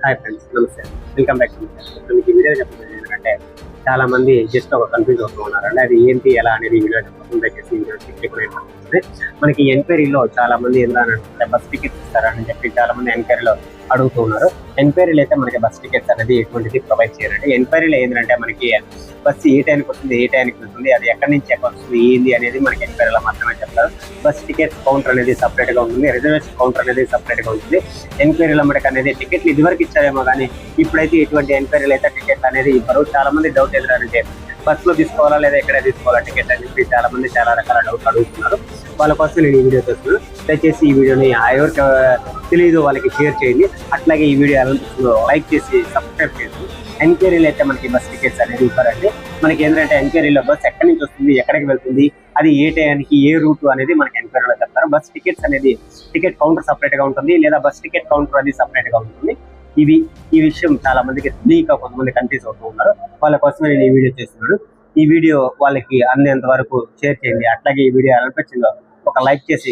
Hi friends, నమస్తే. Welcome back to మీకు ఈ వీడియో చెప్పబోయేది ఏంటంటే చాలా మంది జస్ట్ ఒక కన్ఫ్యూజ్ అవుతూ ఉన్నారు అండి. అది ఏంటి ఎలా అనేది ఈ వీడియో చెప్పకుండా దయచేసి ఈ వీడియో ఎక్కువ మనకి ఎంక్వైరీలో చాలా మంది ఏంటంటే బస్ టికెట్స్ ఇస్తారని చెప్పి చాలా మంది ఎంక్వైరీలో అడుగుతూ ఉన్నారు. ఎంక్వైరీలు అయితే మనకి బస్ టికెట్స్ అనేది ఎటువంటిది ప్రొవైడ్ చేయాలండి. ఎంక్వైరీలో ఏంటంటే మనకి బస్సు ఏ టైంకి వస్తుంది, ఏ టైంకి వెళ్తుంది, అది ఎక్కడి నుంచి ఎక్కడ వస్తుంది, ఏంది అనేది మనకి ఎంక్వైరీలో మాత్రమే చెప్తారు. బస్ టికెట్ కౌంటర్ అనేది సపరేట్ గా ఉంటుంది, రిజర్వేషన్ కౌంటర్ అనేది సపరేట్ గా ఉంటుంది. ఎంక్వైరీలో మనకి అనేది టికెట్లు ఇదివరకు ఇచ్చారేమో కానీ ఇప్పుడైతే ఎటువంటి ఎంక్వైరీలు అయితే టికెట్ అనేది ఇవ్వరు. చాలా మంది డౌట్ ఎదురంటే బస్ లో తీసుకోవాలా లేదా ఎక్కడ తీసుకోవాలా టికెట్ అని చెప్పి చాలా మంది చాలా రకాల డౌట్ అడుగుతున్నారు. వాళ్ళ కోసం నేను ఈ వీడియో చేస్తున్నాను. దయచేసి ఈ వీడియోని ఎవరికి తెలియదు వాళ్ళకి షేర్ చేయండి. అట్లాగే ఈ వీడియో లైక్ చేసి సబ్స్క్రైబ్ చేసి. ఎంక్వైరీలో అయితే మనకి బస్ టికెట్స్ అనేది ఇవ్వరండి. మనకి ఏంటంటే ఎంక్వైరీలో బస్ ఎక్కడి నుంచి వస్తుంది, ఎక్కడికి వెళ్తుంది, అది ఏ టైంకి ఏ రూట్ అనేది మనకి ఎంక్వైరీలో చెప్తారు. బస్ టికెట్స్ అనేది టికెట్ కౌంటర్ సపరేట్ గా ఉంటుంది, లేదా బస్ టికెట్ కౌంటర్ అది సపరేట్ గా ఉంటుంది. ఈ విషయం చాలా మందికి తెలియక కొంతమంది కన్ఫ్యూజ్ అవుతూ ఉన్నారు. వాళ్ళ కోసమే నేను ఈ వీడియో చేస్తున్నాను. ఈ వీడియో వాళ్ళకి అందేంత వరకు షేర్ చేయండి. అట్లాగే ఈ వీడియో అనిపించిందో ఒక లైక్ చేసి